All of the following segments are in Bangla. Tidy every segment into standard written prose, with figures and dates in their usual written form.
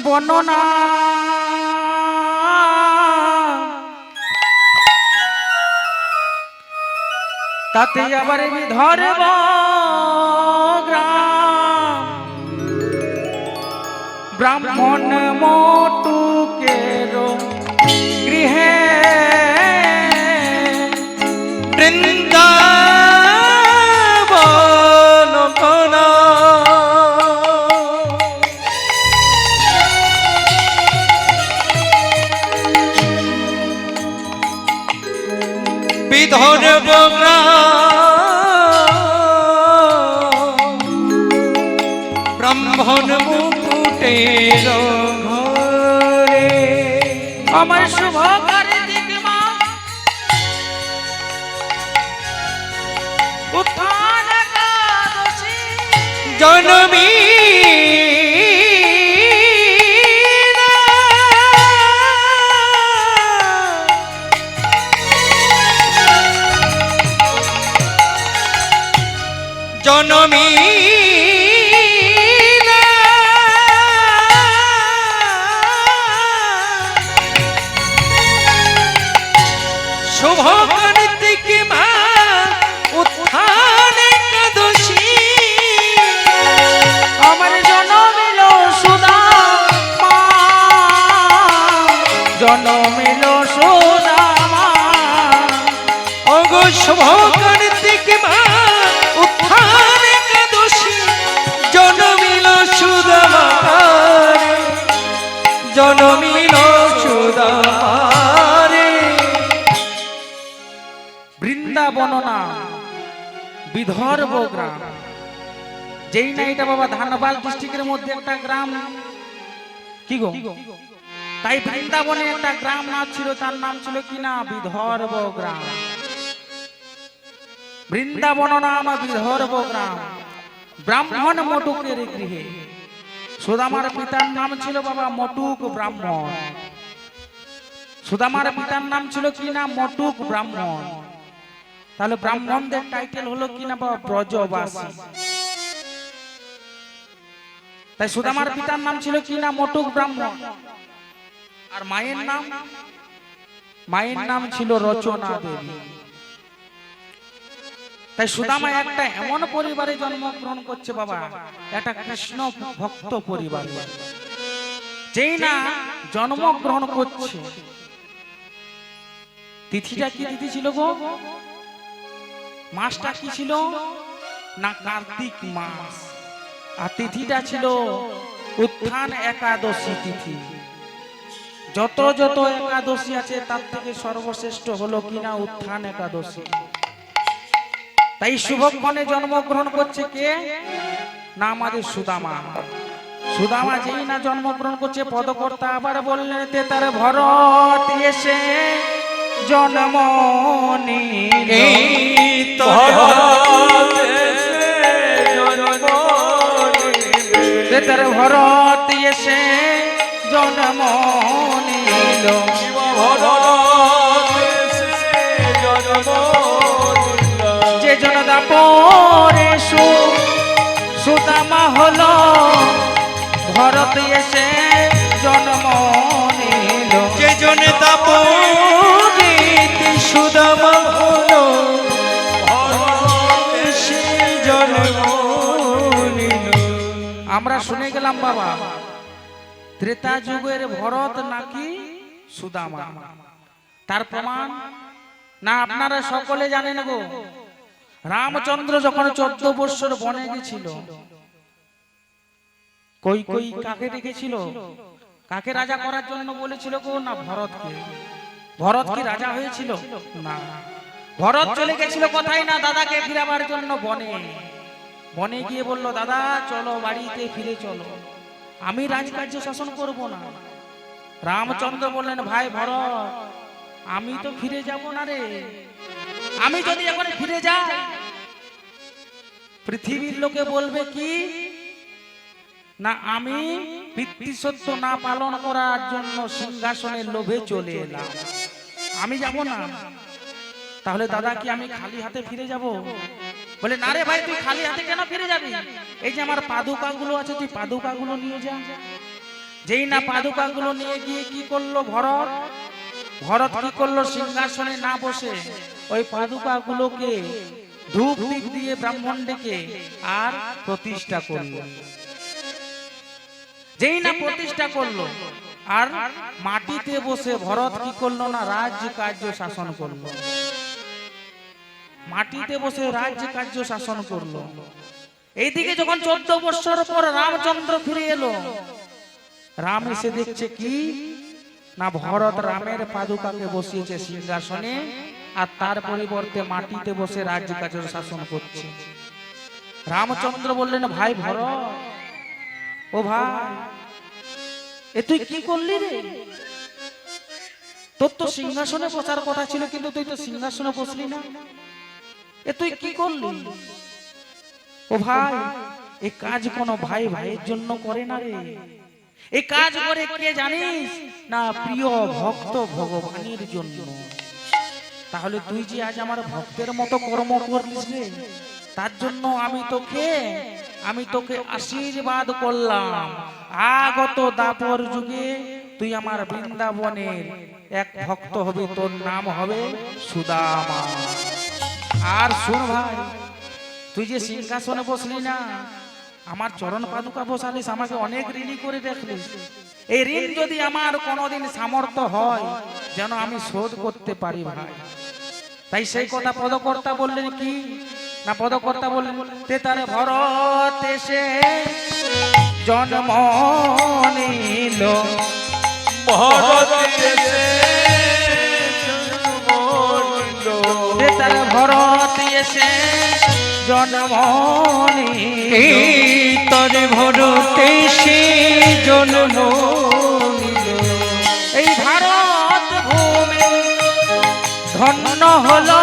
বর্ণনা তাতে আবার বিধর্ব গ্রাম ব্রাহ্মণ মটুকের গৃহে বৃন্দাবন কোনা বিধর্ব ব্রাহ্মণ মুকুটের ঘরে আমার শুভ কার্তিক মা উত্থান একাদশী জনমী জনমী শুভ কার্তিক মা উত্থান একাদশী আমার জনমিল সুদামা জনমিল সুদামা ওগো শুভ কার্তিক মা উত্থান একাদশী জনমিল সুদামা জনমিল সুদামা বৃন্দাবন না বিধর্ব গ্রাম যেই না এটা বাবা ধানবাদ ডিস্ট্রিক্টের মধ্যে একটা গ্রাম কি গো তাই বৃন্দাবনে একটা গ্রাম নাম ছিল তার নাম ছিল কি না বিধর্ব গ্রাম বৃন্দাবন নাম বিধর্ব গ্রাম ব্রাহ্মণ মটুকের গৃহে সুদামার পিতার নাম ছিল বাবা মটুক ব্রাহ্মণ সুদামার পিতার নাম ছিল কি না মটুক ব্রাহ্মণ তাহলে ব্রাহ্মণদের টাইটেল হলো কি না বাবা ব্রজবাসী তাই সুদামার পিতার নাম ছিল কি না মটুক ব্রাহ্মণ আর মায়ের নাম ছিল রচনা দেবী তাই সুদামা একটা এমন পরিবারে জন্মগ্রহণ করছে বাবা একটা কৃষ্ণ ভক্ত পরিবার যেই না জন্মগ্রহণ করছে তিথিটা কি তিথি ছিল গো মাসটা কি ছিল না কার্তিক মাস আর তিথিটা ছিল উত্থান একাদশী তিথি যত যত একাদশী আছে তার থেকে সর্বশ্রেষ্ঠ হলো কিনা উত্থান একাদশী তাই শুভক্ষণে জন্মগ্রহণ করছে কে না আমাদের সুদামা সুদামা যেই না জন্মগ্রহণ করছে পদকর্তা আবার বললেন তে তার ভরত এসে জন্ম নিলে তার ভরত এসে জন্ম নিল যে জনদা পরে সুদামা হলো ভরত এসে জন্ম নিল যে জনদা সুদামা হলো আমরা শুনে গেলাম বাবা ত্রেতা যুগের ভরত নাকি সুদামা তার প্রমাণ না আপনারা সকলে জানেন গো রামচন্দ্র যখন 14 বছর বনে গেছিল কই কাকে ডেকেছিল কাকে রাজা করার জন্য বলেছিল গো না ভরতকে ভরত কি রাজা হয়েছিল না ভরত চলে গেছিল কোথায় না দাদাকে ফিরাবার জন্য বনে গিয়ে বলল দাদা চলো বাড়িতে ফিরে চলো আমি রাজকার্য শাসন করব না রামচন্দ্র বললেন ভাই ভরত আমি তো ফিরে যাব না রে আমি যদি এখন ফিরে যাই পৃথিবীর লোকে বলবে কি না আমি পিতৃসত্য না পালন করার জন্য সিংহাসনের লোভে চলে এলাম আমি যাব না তাহলে দাদা কি আমি খালি হাতে ফিরে যাব বলে না রে ভাই তুই খালি হাতে কেন ফিরে যাবি এই যে আমার পাদুকাগুলো আছে তুই পাদুকাগুলো নিয়ে যা যেই না পাদুকাগুলো নিয়ে গিয়ে কি করলো ভরত, ভরত কি করলো, সিংহাসনে না বসে ওই পাদুকাগুলোকে ধূপ দীপ দিয়ে ব্রাহ্মণ ডেকে আর প্রতিষ্ঠা করলো। যেই না প্রতিষ্ঠা করলো আর মাটিতে বসে ভরত কি করলো না, রাজ্য কার্য শাসন করলো। মাটিতে বসে রাজ্য কার্য শাসন করলো। এইদিকে যখন 14 বছর পর রামচন্দ্র ফিরে এলো, রাম এসে দেখছে কি না, ভরত রামের পাদুকাকে বসিয়েছে সিংহাসনে আর তার পরিবর্তে মাটিতে বসে রাজ্য কার্য শাসন করছে। রামচন্দ্র বললেন, ভাই ভরত, ও ভাই, এ তুই কি করলি রে? তোর তো সিংহাসনে বসার কথা ছিল, কিন্তু তুই তো সিংহাসনে বসলি না, এ তুই কি করলি? ও ভাই, এই কাজ কোন ভাই ভাইয়ের জন্য করে না রে, এই কাজ করে কে জানিস না, প্রিয় ভক্ত ভগবানের জন্য। তাহলে তুই যে আজ আমার ভক্তের মতো কর্ম করলিস রে, তার জন্য আমি তোকে আশীর্বাদ করলাম, আগত দাপর যুগে তুই আমার বৃন্দাবনের এক ভক্ত হবি, তোর নাম হবে সুদামা। আর শোন ভাই, তুই যে সিংহাসনে বসলি না, আমার চরণ পাদুকা বসালিস, আমাকে অনেক ঋণী করে রাখলিস। এই ঋণ যদি আমার কোনোদিন সামর্থ্য হয়, যেন আমি শোধ করতে পারি ভাই। তাই সেই কথা পদকর্তা বললেন কি না, পদকর্তা বললেন, তে তার ভরত এসে জন্ম নিল, ভরত এসে জন্ম নিল, তে তার ভরত এসে জন্ম নিল, তার ভরত এসে জন্ম নিল। এই ভারত ভূমি ধন্য হলো,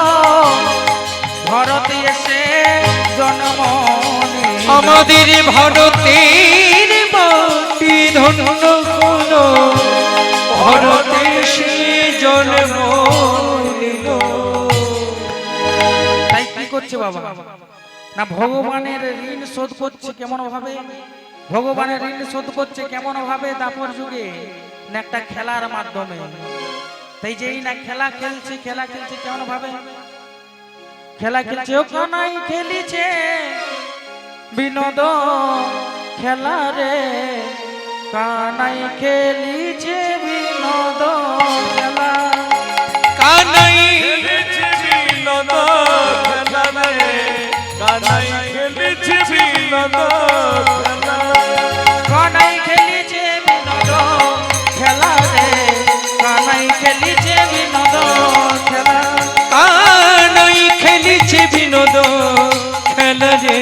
ভরত এসে জন্ম নিল। আমাদের ভারতের মাটি ধন্য হলো, ভরত এসে জন্ম নিল। তাই কি করছে বাবা না, ভগবানের ঋণ শোধ করছে কেমন ভাবে, ভগবানের ঋণ শোধ করছে কেমন ভাবে, দাপর যুগে না একটা খেলার মাধ্যমে। তাই যেই না খেলা খেলছে কেমন ভাবে, খেলা খেলছে, ও কানাই খেলিছে বিনোদ খেলা রে, কানাই খেলিছে বিনোদ খেলা, কানাই খেলেছে বিনোদ খেলা রে, কানাই খেলেছে বিনোদ খেলা, কানাই খেলিছে বিনোদ খেলা রে, কানাই খেলিছে বিনোদ খেলা, কানাই খেলিছে বিনোদ খেলা রে,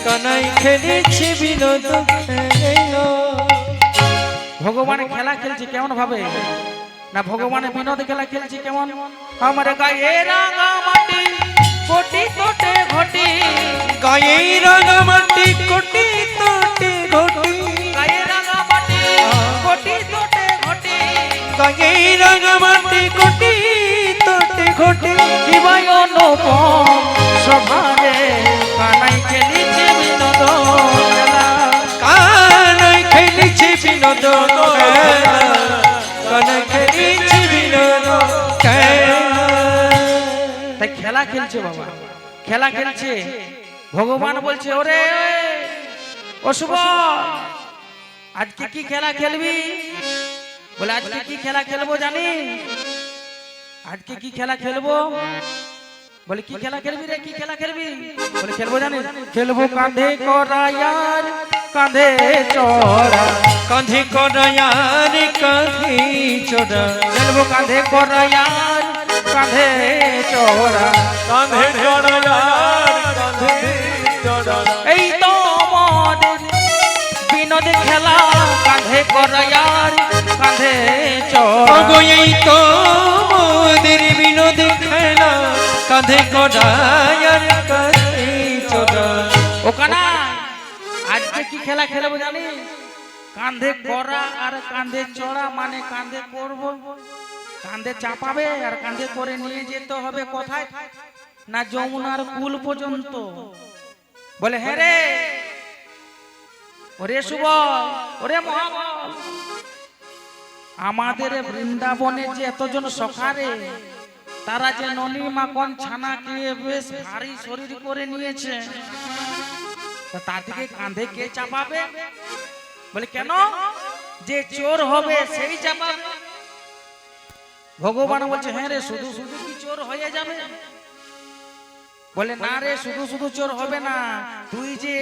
কানাই খেলিছে বিনোদ খেলা। ভগবান খেলা খেলছে কেমন ভাবে না, ভগবানের বিনোদ খেলা খেলছে কেমন, আমার গায়ে রাঙা মাটি কোটি তোটে ঘটি, গায়ে রাঙা মাটি কোটি তোটে ঘটি, গায়ে রাঙা মাটি কোটি তোটে ঘটি, গায়ে রাঙা মাটি কোটি তোটে ঘটি, জীবায় অনুপম সভারে, কানাই খেলিছে বিনোদ খেলা, কানাই খেলিছে বিনোদ খেলা, কানাই খেলিছে বিনোদ খেলা। তাই খেলা খেলছে বাবা, খেলা খেলছে। ভগবান বলছে, ওরে অশুভ, আজকে কি খেলা খেলবি? বলে আজকে কি খেলা খেলবো জানি, আজকে কি খেলা খেলবো? বলে কি খেলা খেলবি রে, কি খেলা খেলবি? বলে খেলবো জানিস, খেলবো কাঁধে করায়ার কাঁধে চড়া, কাঁধে করায়ার কাঁধে চড়া, খেলবো কাঁধে করায়ার কাঁধে চড়া, কাঁধে চড়া কাঁধে চড়া, এই তো আমাদের বিনোদ খেলা, কাঁধে করায়ার কাঁধে চড়া, ওগো এই তো মোদের বিনোদ খেলা, কাঁধে করায়ার কাঁধে চড়া। ওখানে আজকে কি খেলা খেলবো জানি, কাঁধে করা আর কাঁধে চড়া, মানে কাঁধে করবো, কাঁধে চাপাবে আর কাঁধে করে নিয়ে যেতে হবে কোথায় না, যমুনার কুল পর্যন্ত। বলে হ্যাঁ রে, ওরে শুভ, ওরে মহাবল, আমাদের বৃন্দাবনে যে এতজন সখারে তারা যে ননি মাখন ছানা খেয়ে বেশ ভারী শরীর করে নিয়েছে, তা তাদেরকে কাঁধে কে চাপাবে? বলে কেন? যে চোর হবে সেই চাপাবে। ভগবান বলছে হ্যাঁ রে, শুধু শুধু কি চোর হয়ে যাবে? বলে না রে, শুধু শুধু চোর হবে না। তুই যে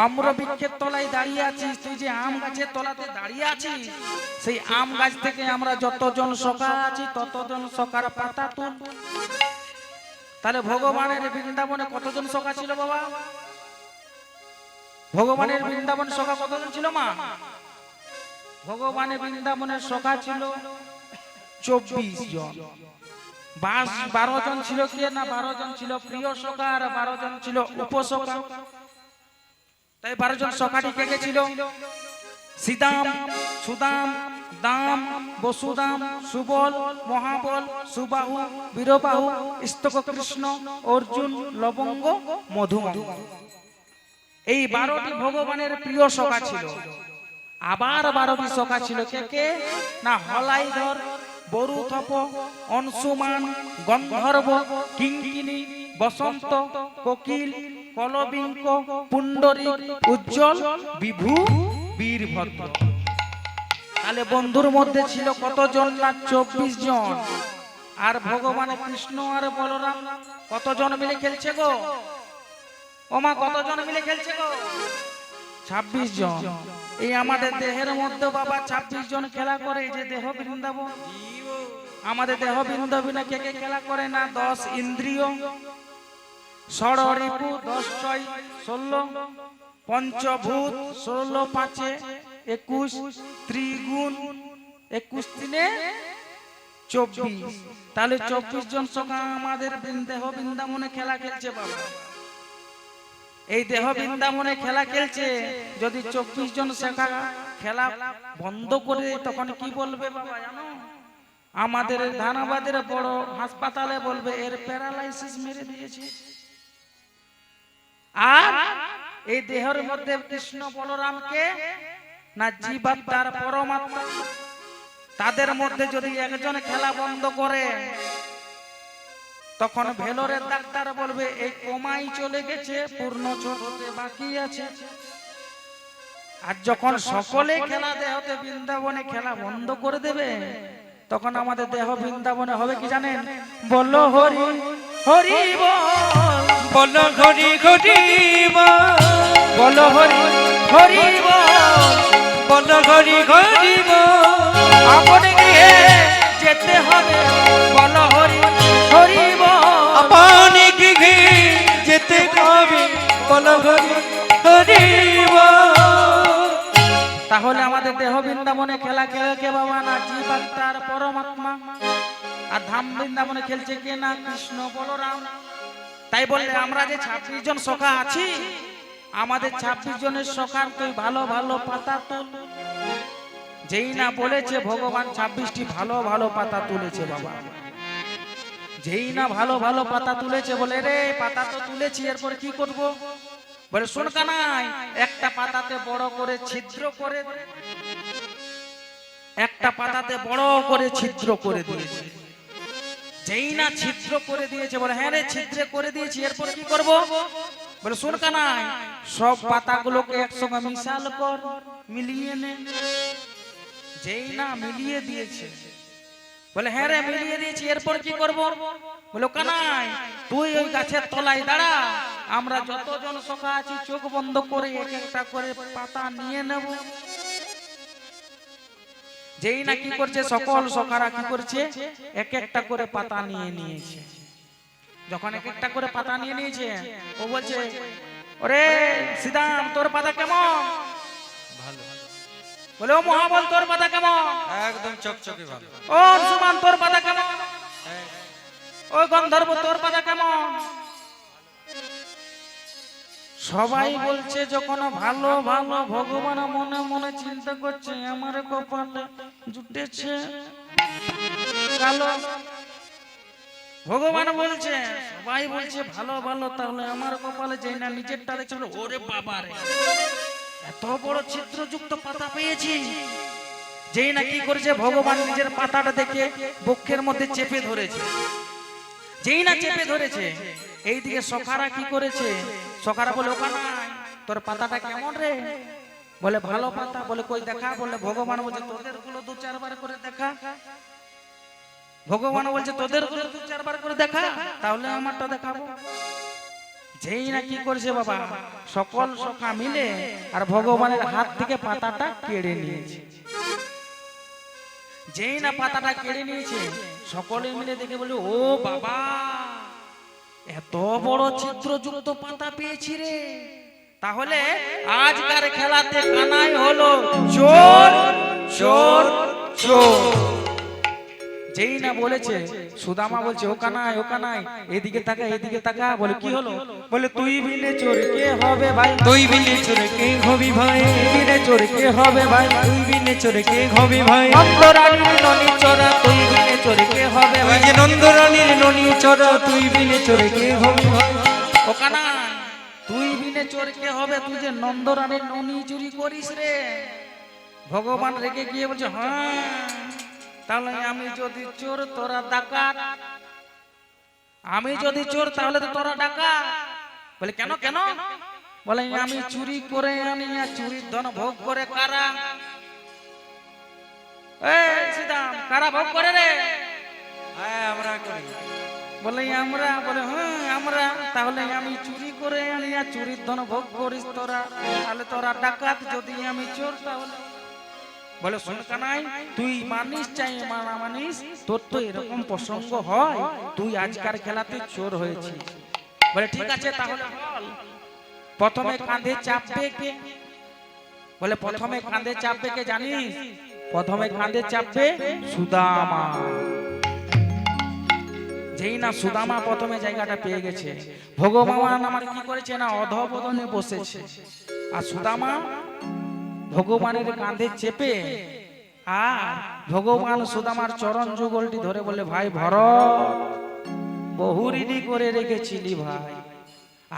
আম্র বৃক্ষের তলায় দাঁড়িয়ে আছিস, তুই যে আম গাছের তলাতে দাঁড়িয়ে আছিস, সেই আম গাছ থেকে আমরা যতজন সখা আছি ততজন সখার পাতা তুল। তাহলে ভগবানের বৃন্দাবনে কতজন সখা ছিল বাবা? ভগবানের বৃন্দাবন সখা কতজন ছিল মা? ভগবানের বৃন্দাবনের সখা ছিল 24 জন। 12 জন ছিল কি না? 12 জন ছিল প্রিয় সখা আর 12 জন ছিল উপসখা। তাই 12 জন সখাটি কে কে ছিল? সীতাম, সুদাম, দাম, বসুদাম, সুবল, মহাবল, সুবাহু, বীরবাহু, স্তক কৃষ্ণ, অর্জুন, লবঙ্গ, মধুমতি। এই 12টি ভগবানের প্রিয় সখা ছিল। আবার 12টি সখা ছিল কে কে না? হলাইধর, বরুথপ, অংশুমান, গন্ধর্ব, কিঙ্কিনী, বসন্ত, কোকিল, কলবিঙ্ক, পুণ্ডরীক, উজ্জ্বল, বিভু, বীরভদ্র। তাহলে বন্ধুর মধ্যে ছিল কতজন না? 24 জন। আর ভগবান কৃষ্ণ আর বলরাম কতজন মিলে খেলছে গো? ওমা কতজন মিলে খেলছে গো? 26 জন। এই আমাদের দেহের মধ্যে বাবা 26 জন খেলা করে। এই যে দেহ বৃন্দাবন, আমাদের দেহ বৃন্দাবনে কে কে খেলা করে না? 10 ইন্দ্রিয়, ষড় রিপু 10 6 16, পঞ্চভূত 16 5 21, ত্রিগুণ 21 3 24। তাহলে 24 জন সখা আমাদের দেহ বৃন্দাবনে খেলা খেলছে বাবা। এই দেহ বৃন্দাবনে খেলা খেলছে। যদি 24 জন সখা খেলা বন্ধ করে দেয় তখন কি বলবে বাবা জানো? আমাদের ধানাবাদের বড় হাসপাতালে বলবে এর প্যারালাইসিস মেরে দিয়েছে। আর এই দেহের মধ্যে কৃষ্ণ বলরামকে না জীবাত্মার পরমাত্মা, তাদের মধ্যে যদি একজন খেলা বন্ধ করে তখন ভেলোরের ডাক্তার বলবে এই কোমাই চলে গেছে, পূর্ণ হতে বাকি আছে। আর যখন সকলে খেলা দেহতে বৃন্দাবনে খেলা বন্ধ করে দেবে তখন আমাদের দেহ বৃন্দাবনে হবে কি জানেন? বলো হরি হরি বল, বলো হরি হরি বল, বলো হরি হরি বল, বলো হরি হরি বল। আপনি গৃহে যেতে হবে, বলো হরি হরি বল। আপনি গৃহে যেতে হবে, বলো হরি হরি বল। তাহলে আমাদের দেহ বৃন্দাবনে খেলা খেলে কে বাবা? না জীবাত্মার পরমাত্মা। আর ধাম বৃন্দাবনে খেলছে কে না? কৃষ্ণ বলরাম। তাই বললে আমরা যে 26 জন সখা আছি, আমাদের 26 জনের সখার তুই ভালো ভালো পাতা তুল। যেই না বলেছে ভগবান 26টি ভালো ভালো পাতা তুলেছে বাবা, যেই না ভালো ভালো পাতা তুলেছে বলে রে পাতা তো তুলেছি, এরপর কি করব? বলে শোন কানাই, একটা পাতাতে বড় করে ছিদ্র করে, একটা পাতাতে বড় করে ছিদ্র করে দিয়েছে। যেই না ছিদ্র করে দিয়েছে বলে হ্যাঁ রে ছিদ্র করে দিয়েছি, এরপর কি করব? বলে শোন কানাই, সব পাতাগুলোকে একসঙ্গে মিশাল কর, মিলিয়ে নে। যেই না মিলিয়ে দিয়েছে বলে হ্যাঁ রে মিলিয়ে দিয়েছি, এরপর কি করব? বলে কানাই তুই ওই গাছের তলায় দাঁড়া, আমরা যতজন সখা আছি চোখ বন্ধ করে এক একটা করে পাতা নিয়ে নেব। যেই না কি করছে, সকল সখারা কি করছে? এক একটা করে পাতা নিয়ে নিয়েছে। যখন এক একটা করে পাতা নিয়ে নিয়েছে, ও বলছে ওরে সিদাম তোর পাতা কেমন? ভালো। বলে ও মহাবল তোর পাতা কেমন? একদম চকচকে ভালো। ও সুমান তোর পাতা কেমন? ও গন্ধর্ব তোর পাতা কেমন? সবাই বলছে যখন ভালো ভালো, ভগবান মনে মনে চিন্তা করছে আমার কপালে জুটেছে কালো। ভগবান বলছে, সবাই বলছে ভালো ভালো, তাহলে আমার কপালে যেই না নিজেরটা দেখছে ওরে বাবা রে এত বড় ছিদ্রযুক্ত পাতা পেয়েছি, যেই না কি করেছে ভগবান নিজের পাতাটা দেখে বক্ষের মধ্যে চেপে ধরেছে। যেই না চেপে ধরেছে এইদিকে সখারা কি করেছে, সখারা বলে ওখানে তোর পাতাটা কেমন রে, বলে ভালো পাতা, বলে কই দেখা, বলে ভগবান বলছে তোদের গুলো 2-4 বার করে দেখা। ভগবান বলছে তোদের গুলো 2-4 বার করে দেখা, তাহলে আমারটা দেখাবো। যেই না কি করেছে বাবা, সকল সখা মিলে আর ভগবানের হাত থেকে পাতাটা কেড়ে নিয়েছে। যেই না পাতাটা কেড়ে নিয়েছে সকলে মিলে দেখে বলে ও বাবা, এত বড় ছিদ্রযুক্ত পাতা পেয়েছি রে, তাহলে আজকার খেলাতে কানাই হলো চোর চোর চোর। যেই না বলেছে সুদামা বলছে ও কানাই ও কানাই এদিকে তাকা এদিকে তাকা, বলে কি হলো, বলে তুই বিনে চোর কে হবে ভাই, তুই বিনে চোর কে হবি ভাই, বিনে চোর কে হবে ভাই, তুই বিনে চোর কে হবি ভাই, নন্দরানীর ননি চোরা তুই বিনে চোর কে হবে তুই ভাই, যে নন্দরানীর ননি চোরা তুই বিনে চোর কে হবি ভাই। ও কানাই তুই বিনে চোর কে হবে, তুই যে নন্দরানীর ননি চুরি করিস রে। ভগবান রেগে গিয়ে বলছে হ্যাঁ, তাহলে আমি যদি চোর তোরা ডাকাত, আমি যদি চোর তাহলে তো তোরা ডাকাত। বলে কেন কেন, বলে আমি চুরি করে আনি আর চুরির ধন ভোগ করে কারা, এই সীতাম কারা ভোগ করে রে, হ্যাঁ আমরা করি। বলে আমরা, বলে হ্যাঁ আমরা, তাহলে আমি চুরি করে আনি আর চুরির ধন ভোগ করিস তোরা, তাহলে তোরা ডাকাত, যদি আমি চোর তাহলে। বলে শোন কানাই, তুই মানিস চাই মানা মানিস, তোর তো এরকম প্রসঙ্গ হয়, তুই আজকার খেলাতে চোর হয়েছিস। বলে ঠিক আছে তাহলে বল প্রথমে কাঁধে চাপবে কে, বলে প্রথমে কাঁধে চাপবে কে জানিস, প্রথমে কাঁধে চাপবে সুদামা। যেই না সুদামা প্রথমে জায়গাটা পেয়ে গেছে, ভগবান আমার কি করেছে না অধঃপতনে বসেছে, আর সুদামা ভগবানের কাঁধে চেপে আর ভগবান সুদামার চরণ যুগলটি ধরে বলে ভাই ভরত, বহু ঋণী করে রেখেছিলি ভাই,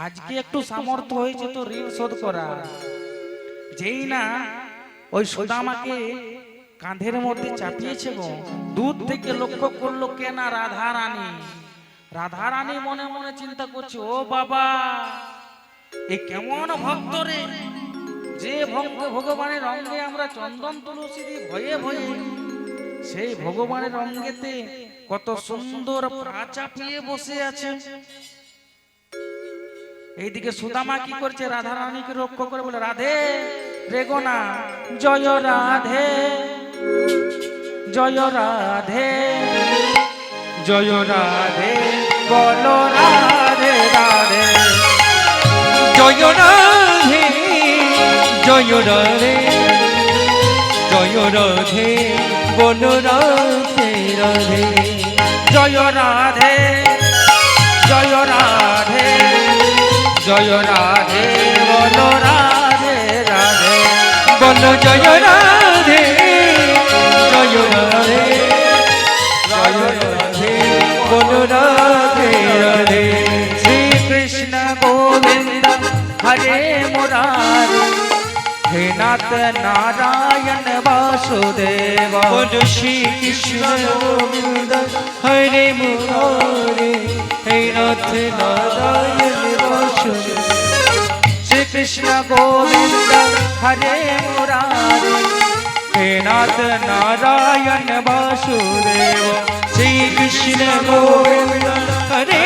আজকে একটু সামর্থ্য হয়েছে তো ঋণ শোধ করা। যেই না ওই সুদামাকে কাঁধের মধ্যে চাপিয়েছে গো, দূর থেকে লক্ষ্য করলো কেনা রাধা রানী। রাধা রানী মনে মনে চিন্তা করছে ও বাবা, এ কেমন ভক্ত রে, যে ভগবানের অঙ্গে আমরা চন্দন তুলসী দিয়ে ভয়ে ভয়ে, সেই ভগবানের অঙ্গেতে কত সুন্দর পা চাপিয়ে বসে আছে। এইদিকে সুদামা কি করছে, রাধা রানীকে রক্ষা করে বলে রাধে রেগো না, জয় রাধে জয় রাধে জয় রাধে, বলো রাধে রাধে, জয় রাধে জয় রাধে জয় রাধে, বল রাধে রাধে, জয় রাধে জয় রাধে জয় রাধে, বলো রাধে রাধে, বল জয় রাধে জয় রাধে জয় রাধে, বল রাধে রাধে। শ্রী কৃষ্ণ গোবিন্দ হরে মুরারি, হে নাথ নারায়ণ বাসুদেব, বল শ্রী কৃষ্ণ গোবিন্দ হরে মুরারি, হে নাথ নারায়ণ বাসুদেব। শ্রী কৃষ্ণ গোবিন্দ হরে মুরারি, হে নাথ নারায়ণ বাসুদেব, শ্রী কৃষ্ণ গোবিন্দ হরে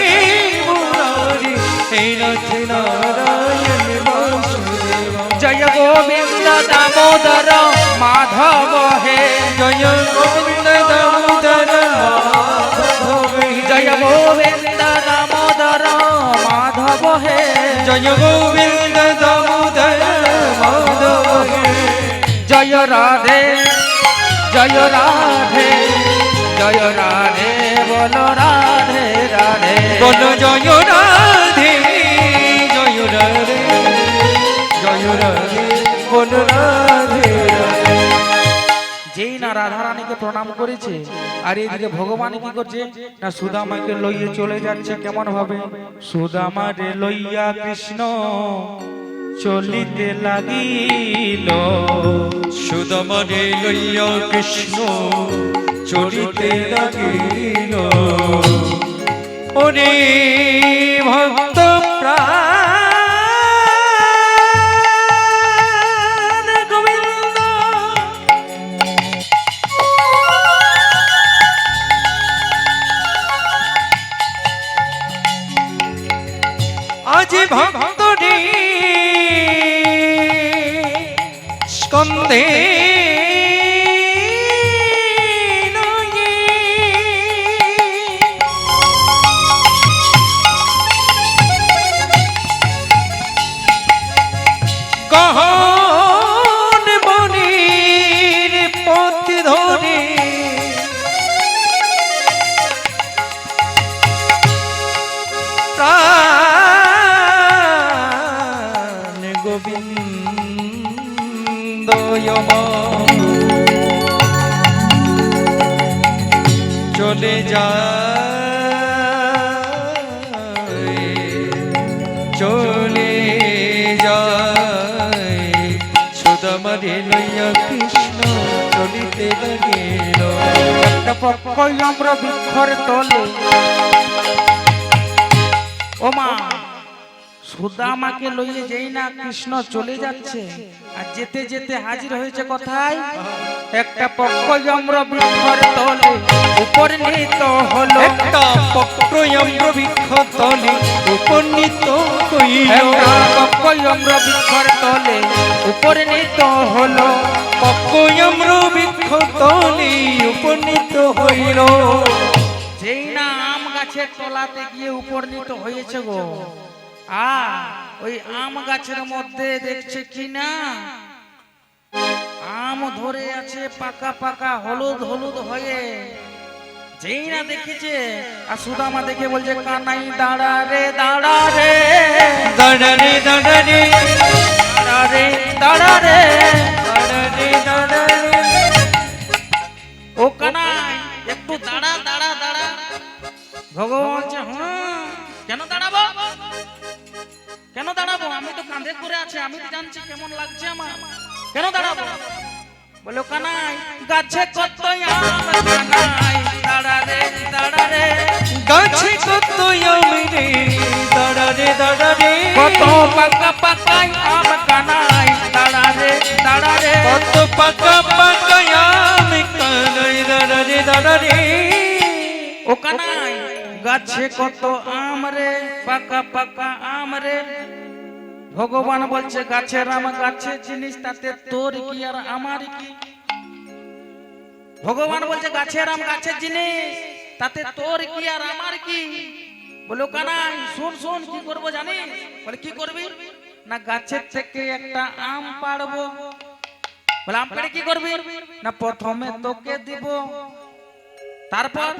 মুরারি, হে নাথ নারায়ণ বাসুদেব। জয় গোবিন্দ দামোদর মাধব হে, জয় গোবিন্দ দামোদর মাধব হে, জয় গোবিন্দ দামোদর মাধব হে, জয় গোবিন্দ দামোদর মাধব হে। জয় রাধে জয় রাধে জয় রাধে, বলো রাধে রাধে, বল জয় রাধে জয় রাধে জয় রাধে, বল রাধে রাধে। যেই না রাধা রানীকে প্রণাম করেছে আর এইদিকে ভগবান কি করছে না সুদামাকে লইয়ে চলে যাচ্ছে কেমন ভাবে, সুদামা রে লইয়া কৃষ্ণ চলিতে লাগিল। সুদামারে লইয়া কৃষ্ণ চলিতে লাগিল। ওরে ভক্ত প্রাণ গোবিন্দ, আজ ভক্ত রে স্কন্ধে গহন বনের পথ ধরে প্রাণ গোবিন্দ চলে যায়, চলে যায়। সুদামারে লইয়া কৃষ্ণ চলিতে লাগিল। একটা পক্ষ আমরা বৃক্ষর তলে। ও মা, সুদামাকে লইয়ে যেই না কৃষ্ণ চলে যাচ্ছে, আর যেতে যেতে হাজির হয়েছে কোথায়? একটা পক্ষ আমরা বৃক্ষর তলে উপনীত হলো। একটা পক্ষ আমরা বৃক্ষ তলে উপনীত হইল। একটা পক্ষ আমরা বৃক্ষর তলে উপনীত হলো। পক্ষ আমরা বৃক্ষ তলে উপনীত হইল। যেই না আম গাছের তলাতে গিয়ে উপনীত হয়েছে গো, ওই আম গাছের মধ্যে দেখছে কি না আম ধরে আছে পাকা পাকা হলুদ হলুদ হয়ে। যেই না দেখেছে, আর সুদামা দেখে বলছে কানাই দাঁড়া রে দাঁড়া রে দাঁড়া রে দাঁড়া রে দাঁড়া রে দাঁড়া রে দাঁড়া রে দাঁড়া রে। ও কানাই একটু দাঁড়া দাঁড়া দাঁড়া। ভগবান বলছে হ্যাঁ, কেন দাঁড়াবো কেন দাঁড়াবো? আমি তো কাঁধে করে আছে, আমি তো জানছি কেমন লাগছে আমার, কেন দাঁড়াবো? বলো কানাই গাছে কত আম কানাই দাঁড়া রে দাঁড়া রে। গাছে কত আম রে দাঁড়া রে দাঁড়া রে। কত পাকা পাকা আম কানাই দাঁড়া রে দাঁড়া রে। কত পাকা পাকা আম কানাই দাঁড়া রে দাঁড়া রে। ও কানাই গাছে কত আম রে পাকা পাকা আম রে। ভগবান বলছে গাছের আম গাছের জিনিস, তাতে তোর কি আর আমার কি? ভগবান বলছে গাছের আম গাছের জিনিস, তাতে তোর কি আর আমার কি? বলো কানাই শুন শুন, কি করবো জানিস? বলে কি করবি? না গাছের থেকে একটা আম পাড়বো। বলে আম পেড়ে কি করবি? না প্রথমে তোকে দিব, তারপর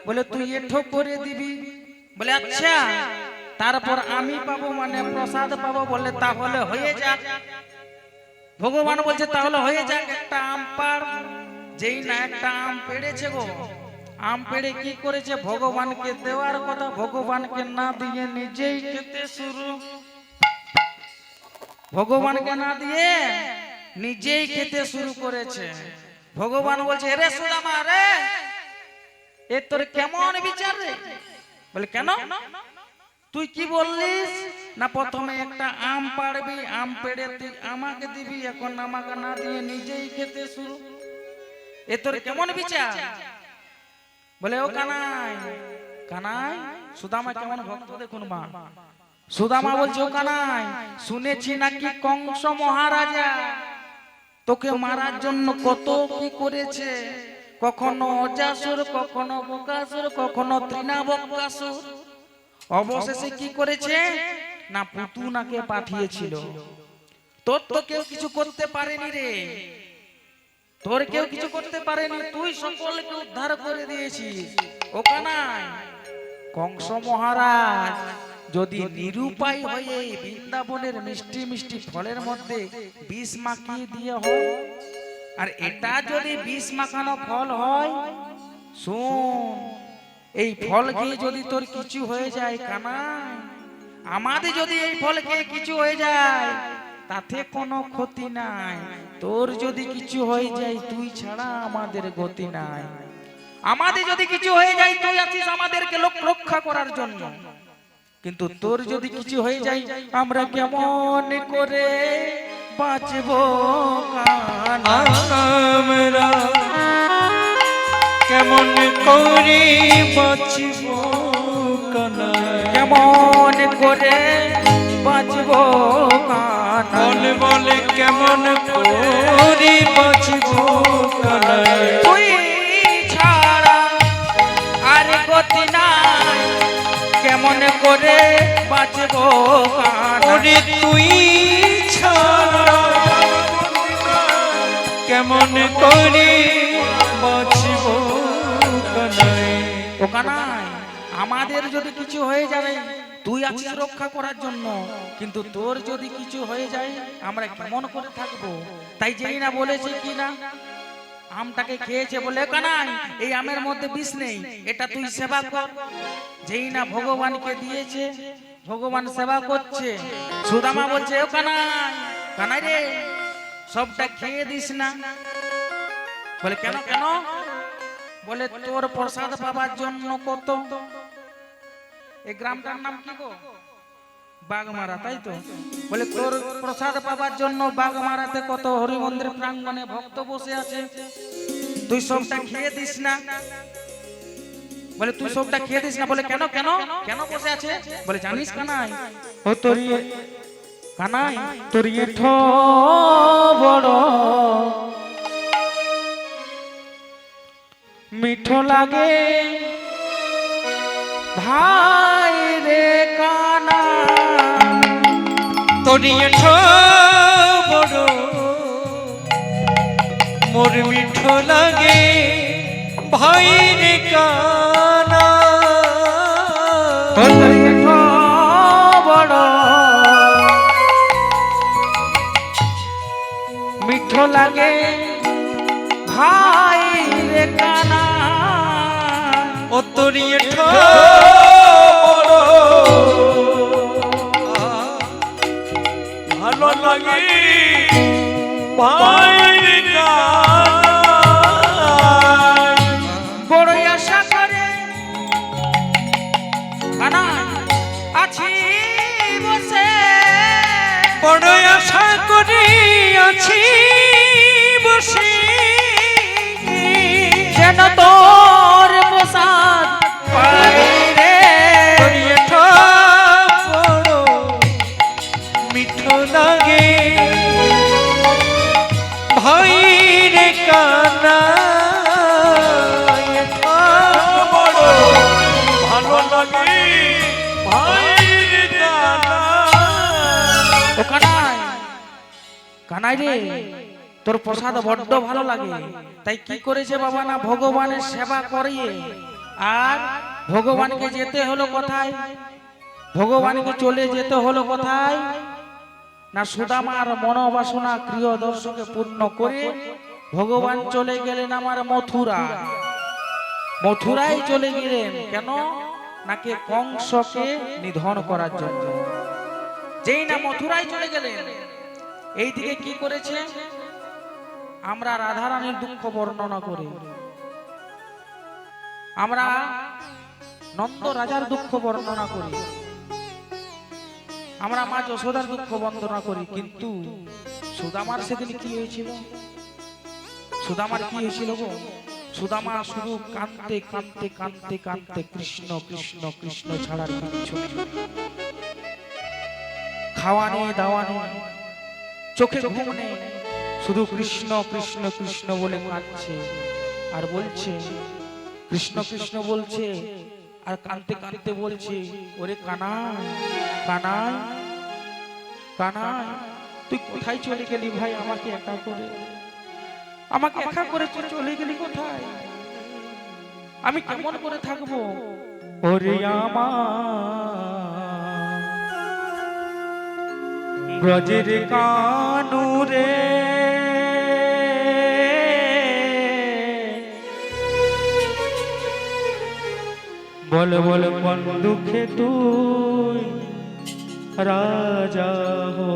বলে তুই এঠো করে দিবি। বলে আচ্ছা, তারপর আমি পাবো মানে প্রসাদ পাবো। বলে তাহলে হয়ে যাক। ভগবান বলছে তাহলে হয়ে যাক, একটা আম পাড়। যেই না একটা আম পেড়েছে গো, আম পেড়ে কি করেছে? ভগবানকে দেওয়ার কথা, ভগবানকে না দিয়ে নিজেই খেতে শুরু। ভগবানকে না দিয়ে নিজেই খেতে শুরু করেছে। ভগবান বলছে রে সুদামা রে, এ তোর কেমন বিচার রে? বলে কেন? তুই কি বললিস না প্রথমে একটা আম পাড়বি, আম পেড়ে তুই আমাকে দিবি, এখন আমাকে না দিয়ে নিজেই খেতে শুরু। এ তোর কেমন বিচার? বলে ও কানাই কানাই, সুদামা কেমন ভক্ত দেখুন মা। সুদামা বলছে ও কানাই, শুনেছি নাকি কংস মহারাজা তোকে মারার জন্য কত কি করেছে। কখনো অজাসুর, কখনো বকাসুর, কখনো তৃণাবকাসুর। অবশেষে কি করেছে না পুতুনাকে পাঠিয়েছিল। তোর তো কেউ কিছু করতে পারেনি রে, তোর কেউ কিছু করতে পারেনি, তুই সকলকে উদ্ধার করে দিয়েছিস। ও কানাই, কংস মহারাজ যদি নিরুপায় হয়ে বৃন্দাবনের মিষ্টি মিষ্টি ফলের মধ্যে বিষ মাখিয়ে দিয়ে হয়, আর এটা যদি বিষ মাখানো ফল হয়, শোন এই ফল খেয়ে যদি তোর কিছু হয়ে যায় কানাই, আমাদের যদি এই ফল খেয়ে কিছু হয়ে যায়, তাতে কোনো ক্ষতি নাই। তোর যদি কিছু হয়ে যায় তুই ছাড়া আমাদের গতি নাই। আমাদের যদি কিছু হয়ে যায় তুই আছিস আমাদেরকে রক্ষা করার জন্য, কিন্তু তোর যদি কিছু হয়ে যায় আমরা কেমন করে বাঁচবো কানা? আমরা কেমন করে বাঁচব কানাই? কেমন করে বাঁচবো কানা? বলে বলে কেমন করে বাঁচব কানাই? তুই ছাড়া আর গতি নাই, কেমন করে বাঁচবো কানা? ওরে তুই ছাড়া কেমন করে বাঁচব কানাই? ও কানাই, আমাদের যদি কিছু হয়ে যাবে তুই আছিস রক্ষা করার জন্য, কিন্তু তোর যদি কিছু হয়ে যায় আমরা কেমন করে থাকবো? তাই যেই না বলেছে কি না, আমটাকে খেয়েছে বলে কানাই এই আমের মধ্যে বিষ নেই, এটা তুই সেবা কর। যেই না ভগবানকে দিয়েছে, ভগবান সেবা করছে। সুদামা বলছে ও কানাই, কানাই রে সবটা খেয়ে দিস না। বলে কেন কেন? বলে তোর প্রসাদ পাবার জন্য কত, এই গ্রামটার নাম কি গো? বাগমারা, তাই তো? বলে তোর প্রসাদ পাবার জন্য বাগমারাতে কত হরি মন্দির প্রাঙ্গণে ভক্ত বসে আছে, তুই সবটা খেয়ে দিস না। বলে তুই সবটা খেয়ে দিস না। বলে কেন কেন কেন বসে আছে? বলে জানিস কানাই, ও তোর কানাই তোর এঠো বড় মিঠো লাগে ভাই রে কানা। তোর এঠো বড় মোর মিঠো লাগে ভাই রে কানা। তোর এঠো বড় মিঠো লাগে ভাই রে কানা। ও তোর এঠো ভালো লাগে ভাই কানাই। বড় আশা করে কানা আছি বসে, বড় আশা করি আছি বসে, যেন তোর প্রসাদ পাই রে। তোর এঠো বড় মিঠো লাগে ভাই রে কানা। এঠো বড় ভালো লাগে ভাই কানাই। ও কানাই, কানাই রে তোর প্রসাদ বড্ড ভালো লাগে। তাই কি করেছে বাবা না, ভগবানের সেবা করিয়ে আর ভগবানকে যেতে হলো কোথায়? ভগবানকে চলে যেতে হলো কোথায় না, সুদামার মনোবাসনা প্রিয় দর্শকে পূর্ণ করে ভগবান চলে গেলেন আমার মথুরা। মথুরায় চলে গেলেন কেন? নাকি কংসকে নিধন করার জন্য। যেই না মথুরায় চলে গেলেন, এইদিকে কি করেছে? আমরা রাধারানীর দুঃখ বর্ণনা করি, আমরা নন্দ রাজার দুঃখ বর্ণনা করি, আমরা মা যশোদার দুঃখ বর্ণনা করি, কিন্তু সুদামার সেদিন কি হয়েছিল? সুদামার কি হয়েছিল গো? সুদামা শুধু কাঁদতে কাঁদতে কাঁদতে কাঁদতে কৃষ্ণ কৃষ্ণ কৃষ্ণ ছাড়ার কিচ্ছু নেই। খাওয়া নেই, দাওয়া নেই, চোখে ঘুম নেই, শুধু কৃষ্ণ কৃষ্ণ কৃষ্ণ বলে কাঁদছে আর বলছে, কৃষ্ণ কৃষ্ণ বলছে আর কাঁদতে কাঁদতে বলছে, ওরে কানাই কানাই কানাই তুই কোথায় চলে গেলি ভাই? আমাকে একা করে, আমাকে একা করে তুই চলে গেলি কোথায়? আমি কেমন করে থাকবো? ওরে আমার ব্রজের কানুরে বল বল কোন দুঃখে তুই রাজা হো